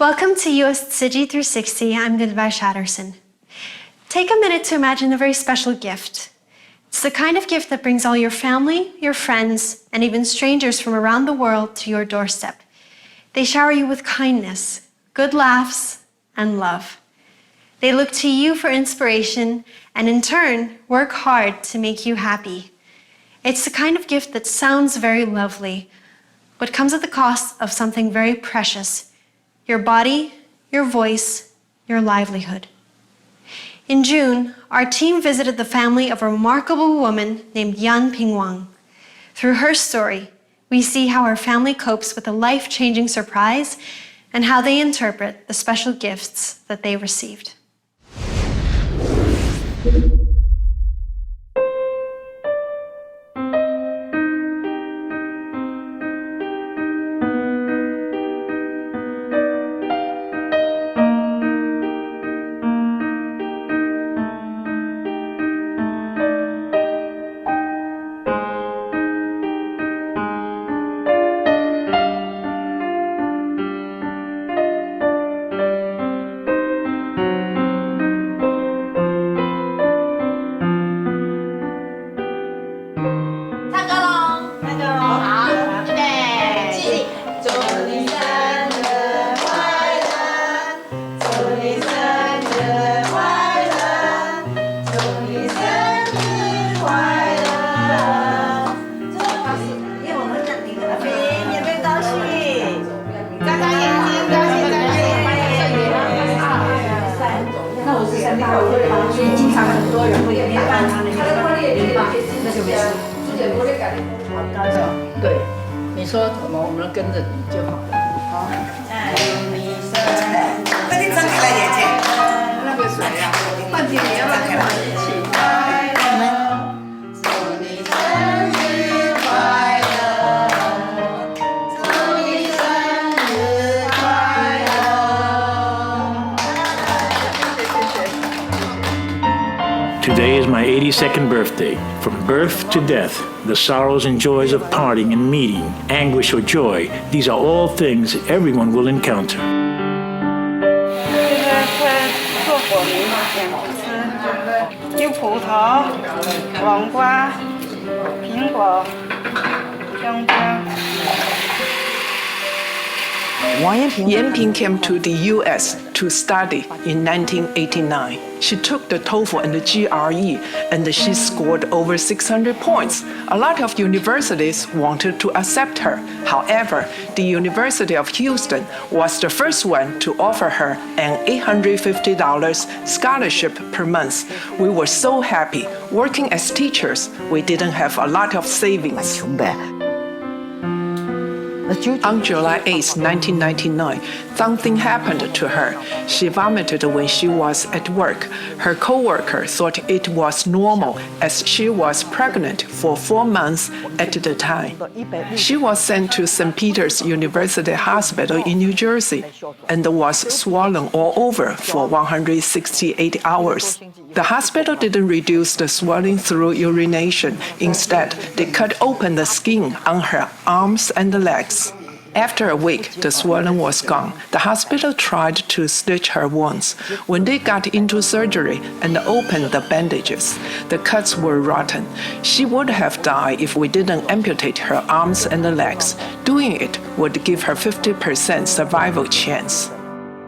Welcome to USTC360. I'm Dilbar Shatterson. Take a minute to imagine a very special gift. It's the kind of gift that brings all your family, your friends, and even strangers from around the world to your doorstep. They shower you with kindness, good laughs, and love. They look to you for inspiration and in turn work hard to make you happy. It's the kind of gift that sounds very lovely, but comes at the cost of something very precious: your body, your voice, your livelihood. In June, our team visited the family of a remarkable woman named Yan Ping Wang. Through her story, we see how her family copes with a life-changing surprise and how they interpret the special gifts that they received.对，你说什么，我们跟着你就好了。好，那你睁开了眼睛。那个谁呀？幻婷，你要不要跟我们一起？祝你生日快乐，祝你生日快乐。谢谢。Today is my 82nd birthday. From birth to death, the sorrows and joys of parting and meeting, anguish or joy, these are all things everyone will encounter. 这个是做果泥嘛，吃有葡萄、黄瓜、苹果、香蕉。Yan Ping came to the U.S. to study in 1989. She took the TOEFL and the GRE, and she scored over 600 points. A lot of universities wanted to accept her. However, the University of Houston was the first one to offer her an $850 scholarship per month. We were so happy. Working as teachers, we didn't have a lot of savings. On July 8, 1999, something happened to her. She vomited when she was at work. Her coworker thought it was normal as she was pregnant for 4 months at the time. She was sent to St. Peter's University Hospital in New Jersey and was swollen all over for 168 hours. The hospital didn't reduce the swelling through urination. Instead, they cut open the skin on her arms and legs. After a week, the swelling was gone. The hospital tried to stitch her wounds. When they got into surgery and opened the bandages, the cuts were rotten. She would have died if we didn't amputate her arms and legs. Doing it would give her 50% survival chance.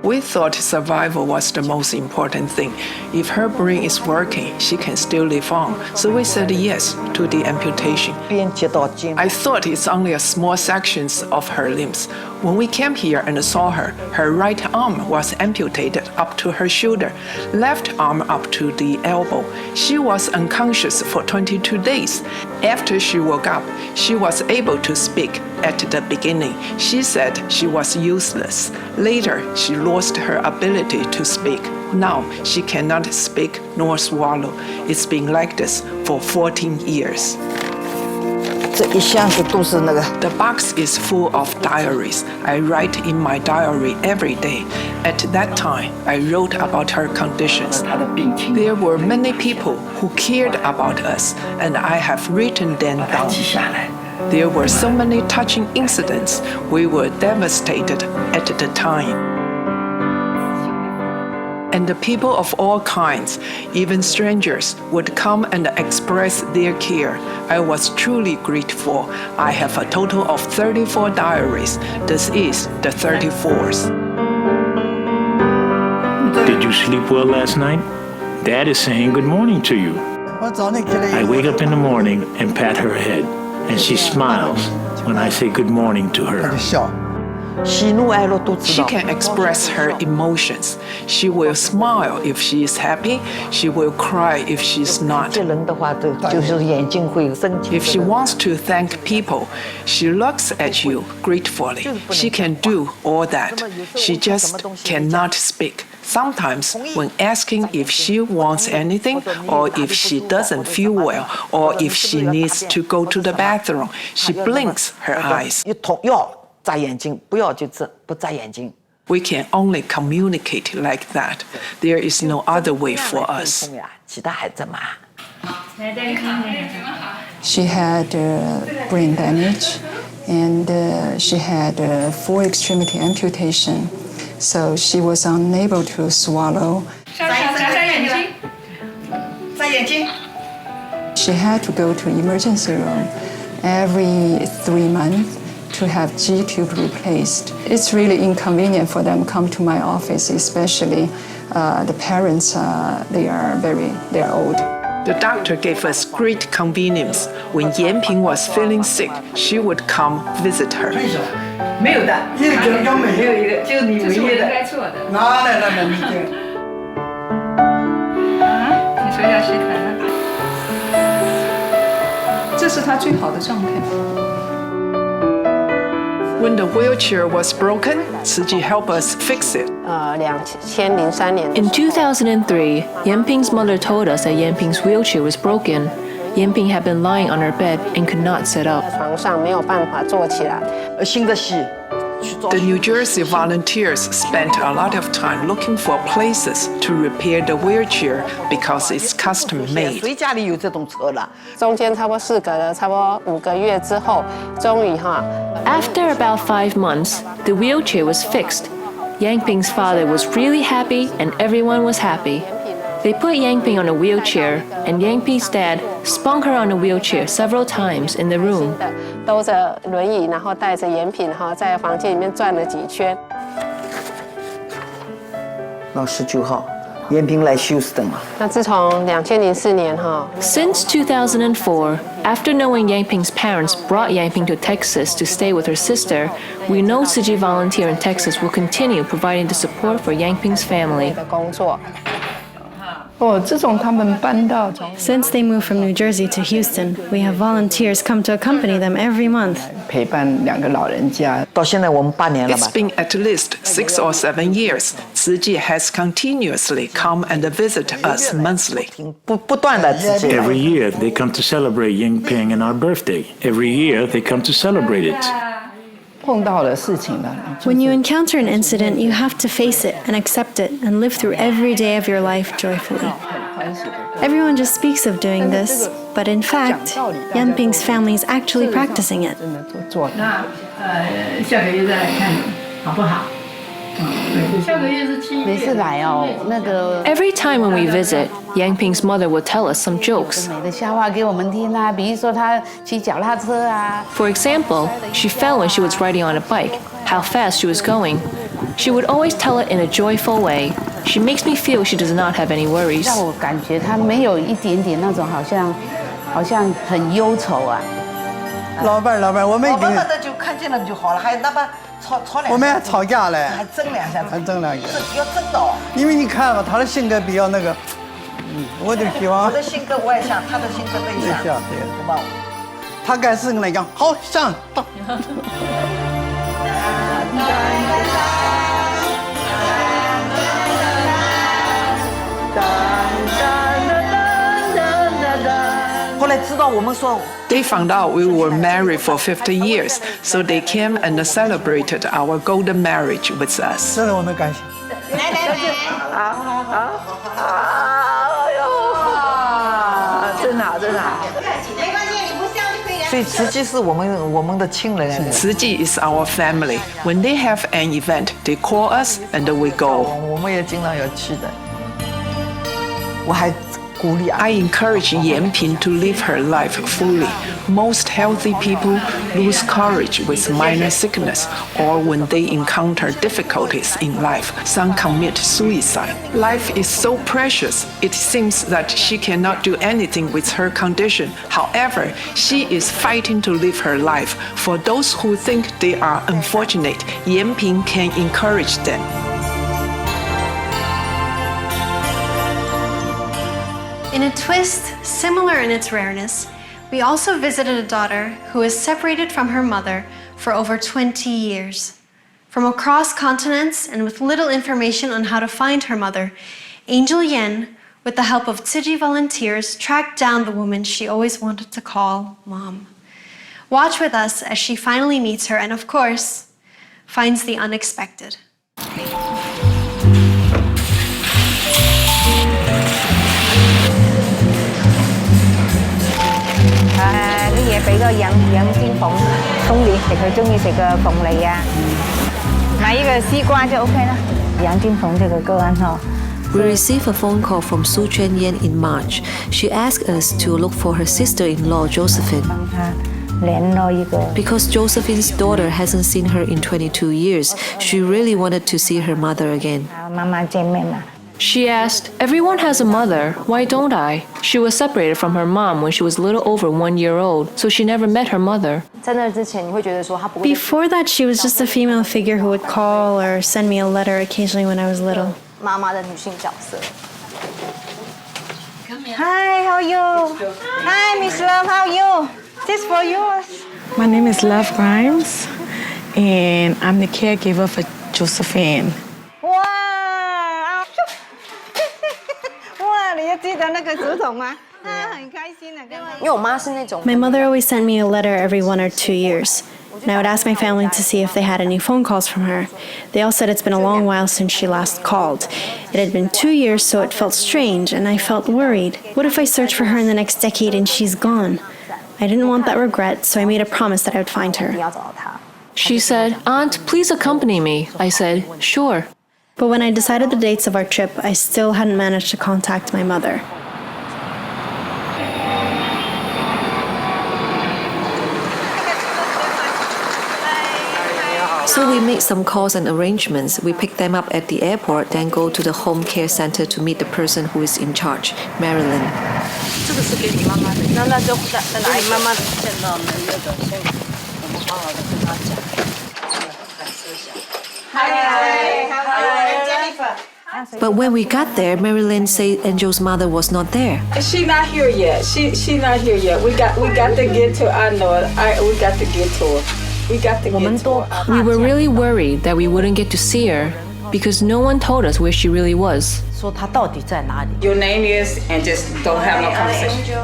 We thought survival was the most important thing. If her brain is working, she can still live on. So we said yes to the amputation. I thought it's only a small section of her limbs. When we came here and saw her, her right arm was amputated up to her shoulder, left arm up to the elbow. She was unconscious for 22 days. After she woke up, she was able to speak. At the beginning, she said she was useless. Later, she lost her ability to speak. Now, she cannot speak nor swallow. It's been like this for 14 years. The box is full of diaries. I write in my diary every day. At that time, I wrote about her conditions. There were many people who cared about us, and I have written them down. There were so many touching incidents. We were devastated at the time. And the people of all kinds, even strangers, would come and express their care. I was truly grateful. I have a total of 34 diaries. This is the 34th. Did you sleep well last night? Dad is saying good morning to you. I wake up in the morning and pat her head, and she smiles when I say good morning to her. She can express her emotions. She will smile if she is happy. She will cry if she's not. If she wants to thank people, she looks at you gratefully. She can do all that. She just cannot speak. Sometimes, when asking if she wants anything, or if she doesn't feel well, or if she needs to go to the bathroom, she blinks her eyes. We can only communicate like that. There is no other way for us. She had brain damage, and she had full extremity amputation, so she was unable to swallow. She had to go to emergency room every 3 months to have G-tube replaced. It's really inconvenient for them to come to my office, especially the parents, they are old. The doctor gave us great convenience. When Yanping was feeling sick, she would come visit her. 没有的，没有一个，就是你唯一的。拿来了，你这。你说要谁谈呢？这是他最好的状态。 When the wheelchair was broken, Tzu helped us fix it. In 2003, Yanping's mother told us that Yanping's wheelchair was broken. Yanping had been lying on her bed and could not sit up. The New Jersey volunteers spent a lot of time looking for places to repair the wheelchair because it's custom made. 谁家里有这种车了？中间差不多事隔了差不多5个月之后，终于哈。After about 5 months, the wheelchair was fixed. Yanping's father was really happy, and everyone was happy. They put Yanping on a wheelchair, and Yanping's dad spun her on a wheelchair several times in the room. 兜着轮椅，然后带着Yanping哈，在房间里面转了几圈。到19号，延平来休斯顿了。那自从2004年哈。Since 2004, after knowing Yanping's parents brought Yanping to Texas to stay with her sister, we know Tzu Volunteer in Texas will continue providing the support for Yanping's family. 的工作。 自从他们搬到 Since they moved from New Jersey to Houston, we have volunteers come to accompany them every month. 陪伴2个老人家，到现在我们8年了吧。 It's been at least 6 or 7 years. Tzu has continuously come and visit us monthly. 不断的自己。 Every year they come to celebrate Yingping and our birthday. Every year they come to celebrate it. 碰到了事情了。 When you encounter an incident, you have to face it and accept it and live through every day of your life joyfully. Everyone just speaks of doing this, but in fact, Yanping's family is actually practicing it. 那下个月再来看你，好不好？下个月是7月。 Every time when we visit, Yanping's mother would tell us some jokes. For example, she fell when she was riding on a bike, how fast she was going. She would always tell it in a joyful way. She makes me feel she does not have any worries. 让我感觉她没有一点点那种好像很忧愁啊。老伴，我们已经，那就看见了就好了，还那么吵我们还吵架嘞，还争2下，还争2下，要争到。因为你看吧，他的性格比较那个，我就希望我的性格我也像，他的性格内向，对吧？他干事跟他讲，好上到。后来知道我们说。 They found out we were married for 50 years, so they came and celebrated our golden marriage with us. 这是我们感谢。真好。所以慈济是我们的亲人。Tzu is our family. When they have an event, they call us and we go. 我们也经常要去的。I encourage Yan Ping to live her life fully. Most healthy people lose courage with minor sickness or when they encounter difficulties in life. Some commit suicide. Life is so precious. It seems that she cannot do anything with her condition. However, she is fighting to live her life. For those who think they are unfortunate, Yan Ping can encourage them. In a twist similar in its rareness, we also visited a daughter who is separated from her mother for over 20 years. From across continents and with little information on how to find her mother, Angel Yen, with the help of Tzu Chi volunteers, tracked down the woman she always wanted to call Mom. Watch with us as she finally meets her and, of course, finds the unexpected. We received a phone call from Su Chuan Yen in March. She asked us to look for her sister-in-law, Josephine. Because Josephine's daughter hasn't seen her in 22 years, she really wanted to see her mother again. She asked, "Everyone has a mother, why don't I?" She was separated from her mom when she was a little over 1 year old, so she never met her mother. Before that, she was just a female figure who would call or send me a letter occasionally when I was little. Hi, how are you? Hi, Miss Love, how are you? This for yours. My name is Love Grimes, and I'm the caregiver for Josephine. My mother always sent me a letter every 1 or 2 years, and I would ask my family to see if they had any phone calls from her. They all said it's been a long while since she last called. It had been 2 years, so it felt strange, and I felt worried. What if I search for her in the next decade and she's gone? I didn't want that regret, so I made a promise that I would find her. She said, "Aunt, please accompany me." I said, "Sure." But when I decided the dates of our trip, I still hadn't managed to contact my mother. So we made some calls and arrangements. We picked them up at the airport, then go to the home care center to meet the person who is in charge, Marilyn. But when we got there, Marilyn said Angel's mother was not there. She's not here yet. She's not here yet. We got to get to. I know it. We got to get to her. We got to get to her. We were really worried that we wouldn't get to see her because no one told us where she really was. Your name is, and just don't have no conversation.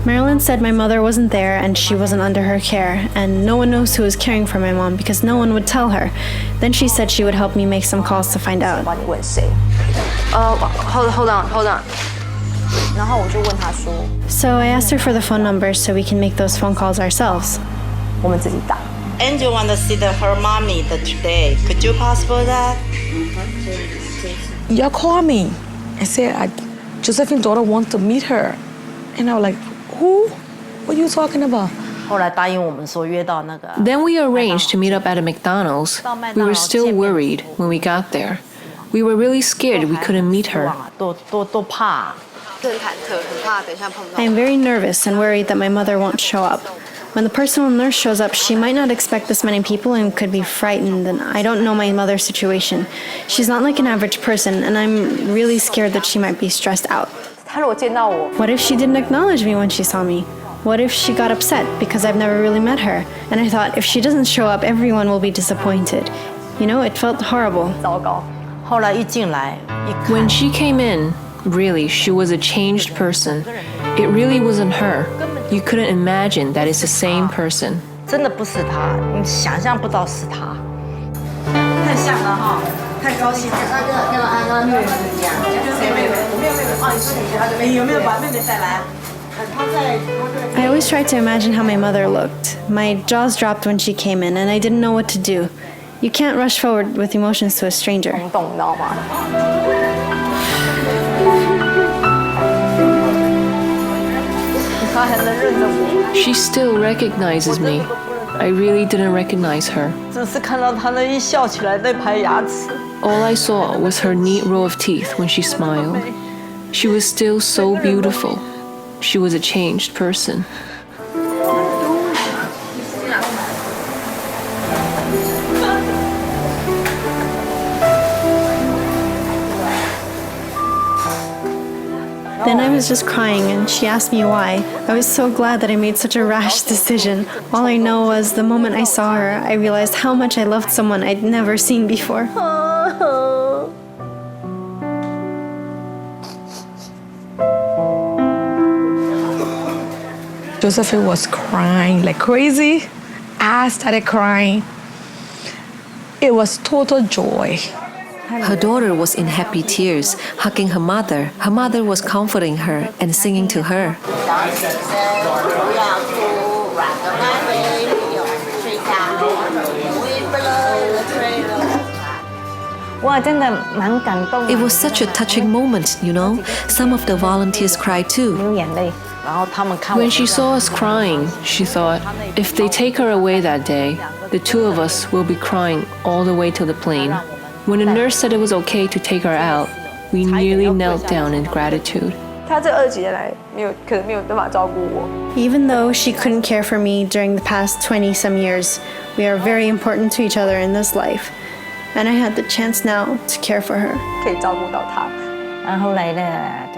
Marilyn said my mother wasn't there and she wasn't under her care, and no one knows who is caring for my mom because no one would tell her. Then she said she would help me make some calls to find out. Hold on. So I asked her for the phone number so we can make those phone calls ourselves. Angel wants to see her mommy today. Could you possible that? Y'all called me and said Josephine's daughter wants to meet her. And I was like, who? What are you talking about? Then we arranged to meet up at a McDonald's. We were still worried when we got there. We were really scared we couldn't meet her. I am very nervous and worried that my mother won't show up. When the personal nurse shows up, she might not expect this many people and could be frightened, and I don't know my mother's situation. She's not like an average person, and I'm really scared that she might be stressed out. What if she didn't acknowledge me when she saw me? What if she got upset because I've never really met her? And I thought, if she doesn't show up, everyone will be disappointed. You know, it felt horrible. When she came in, really, she was a changed person. It really wasn't her. You couldn't imagine that it's the same person. I always tried to imagine how my mother looked. My jaws dropped when she came in, and I didn't know what to do. You can't rush forward with emotions to a stranger. She still recognizes me. I really didn't recognize her. All I saw was her neat row of teeth when she smiled. She was still so beautiful. She was a changed person. Then I was just crying and she asked me why. I was so glad that I made such a rash decision. All I know was the moment I saw her, I realized how much I loved someone I'd never seen before. Josephine was crying like crazy. I started crying. It was total joy. Her daughter was in happy tears, hugging her mother. Her mother was comforting her and singing to her. It was such a touching moment, you know. Some of the volunteers cried too. When she saw us crying, she thought, if they take her away that day, the two of us will be crying all the way to the plane. When the nurse said it was okay to take her out, we nearly knelt down in gratitude. Even though she couldn't care for me during the past 20-some years, we are very important to each other in this life. And I had the chance now to care for her.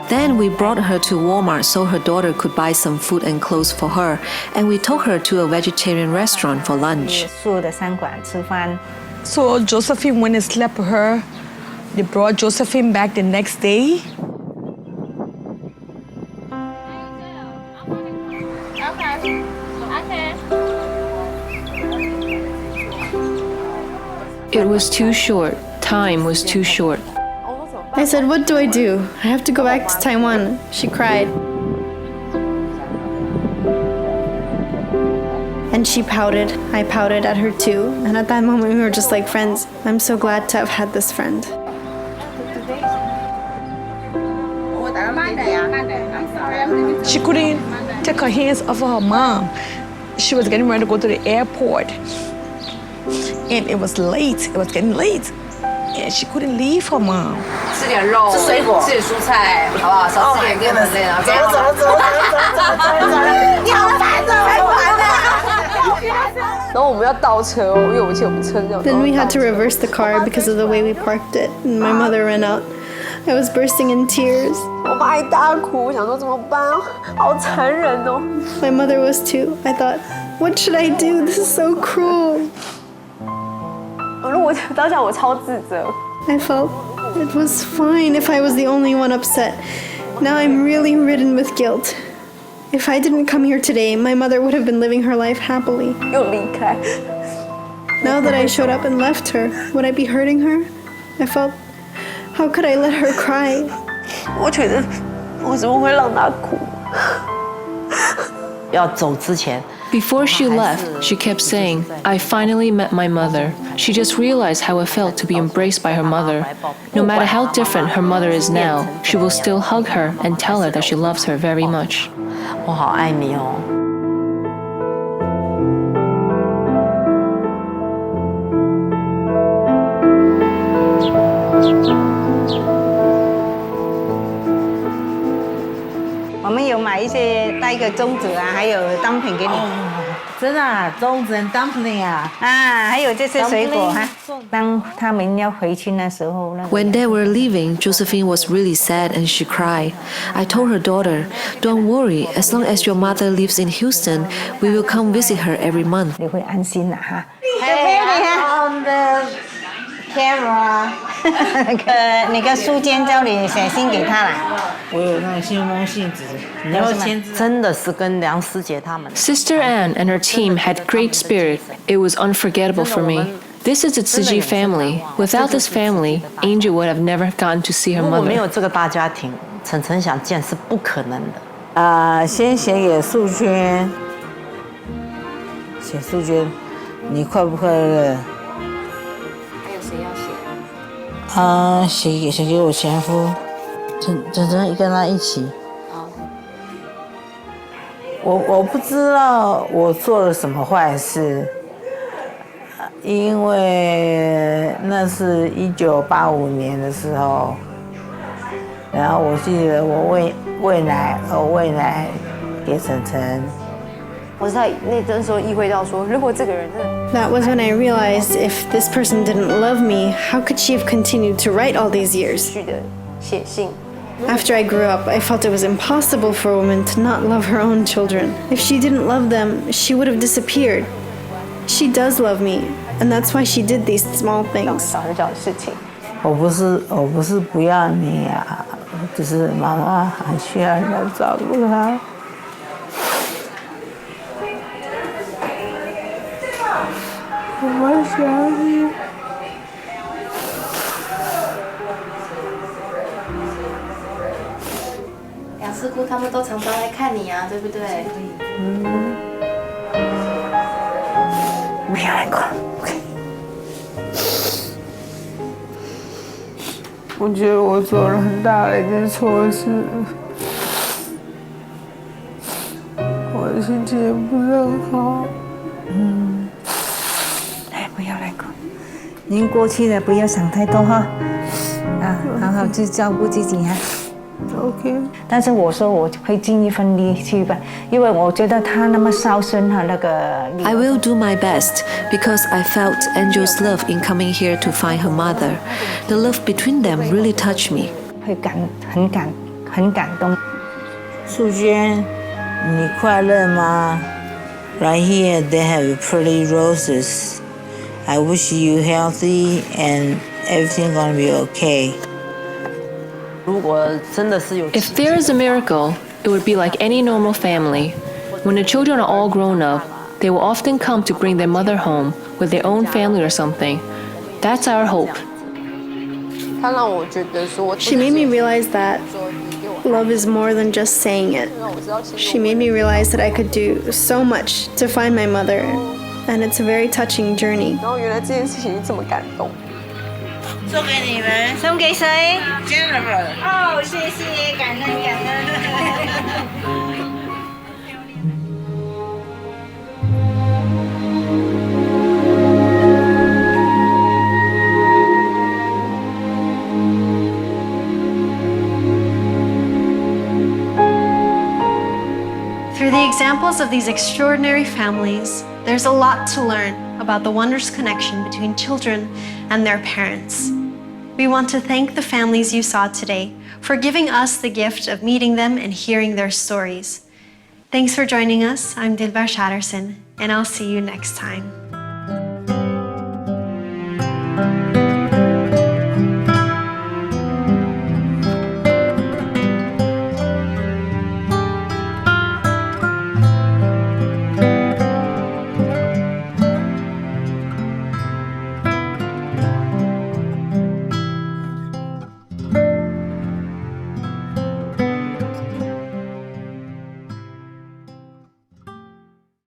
Then we brought her to Walmart so her daughter could buy some food and clothes for her, and we took her to a vegetarian restaurant for lunch. So Josephine went and slept with her. They brought Josephine back the next day. It was too short. Time was too short. I said, what do? I have to go back to Taiwan. She cried. And she pouted. I pouted at her too. And at that moment, we were just like friends. I'm so glad to have had this friend. She couldn't take her hands off of her mom. She was getting ready to go to the airport. And it was late. It was getting late. And she couldn't leave her mom. 吃点肉，吃水果，吃点蔬菜，好不好？少吃点淀粉类的。走。你好烦Then we had to reverse the car because of the way we parked it. And my mother ran out. I was bursting in tears. My mother was too. I thought, what should I do? This is so cruel. I felt it was fine if I was the only one upset. Now I'm really ridden with guilt. If I didn't come here today, my mother would have been living her life happily. Now that I showed up and left her, would I be hurting her? I felt, how could I let her cry? Before she left, she kept saying, I finally met my mother. She just realized how it felt to be embraced by her mother. No matter how different her mother is now, she will still hug her and tell her that she loves her very much. 我好爱你哦。我们有买一些带一个粽子啊，还有当品给你。真的啊，粽子 dumpling 啊，还有这些水果哈。当他们要回去那时候， When they were leaving, Josephine was really sad and she cried. I told her daughter, don't worry, as long as your mother lives in Houston, we will come visit her every month. 你会安心的哈。On the camera 那个书间叫你写信给他啦。我有那个信封信纸，你要签字。真的是跟梁师姐他们。Sister Anne and her team had great spirit. It was unforgettable for me. This is the Tsuji family. Without this family, Angel would have never gotten to see her 如果没 mother. 有这个大家庭，晨晨想见是不可能的。先写给素娟，写素娟，你快不快乐？还有谁要写？写给我前夫，晨晨跟他一起。我不知道我做了什么坏事，因为那是1985年的时候，然后我记得我喂奶给晨晨。我在那时候意会到说，如果这个人真的 That was when I realized if this person didn't love me, how could she have continued to write all these years? 去的写信。 After I grew up, I felt it was impossible for a woman to not love her own children. If she didn't love them, she would have disappeared. She does love me, and that's why she did these small things. 小很小的事情。我不是不要你啊，只是妈妈还需要人照顾她。我们想你。杨师姑他们都常常来看你啊，对不对？不要来管。我觉得我做了很大的一件错事，我的心情也不是很好。不要来管，已经过去了，不要想太多哈。啊，好好去照顾自己哈。OK。但是我说我会尽一份力去吧，因为我觉得他那么孝顺哈，那个。I will do my best because I felt Angel's love in coming here to find her mother. The love between them really touched me. 会很感动。素娟，你快乐吗？ Right here they have pretty roses. I wish you healthy and everything gonna be okay. If there is a miracle, it would be like any normal family. When the children are all grown up, they will often come to bring their mother home with their own family or something. That's our hope. She made me realize that love is more than just saying it. She made me realize that I could do so much to find my mother, and it's a very touching journey. 送给你们，送给谁？家人们。哦，谢谢，感恩。Through the examples of these extraordinary families, there's a lot to learn about the wondrous connection between children and their parents. We want to thank the families you saw today for giving us the gift of meeting them and hearing their stories. Thanks for joining us. I'm Dilbar Shatterson, and I'll see you next time.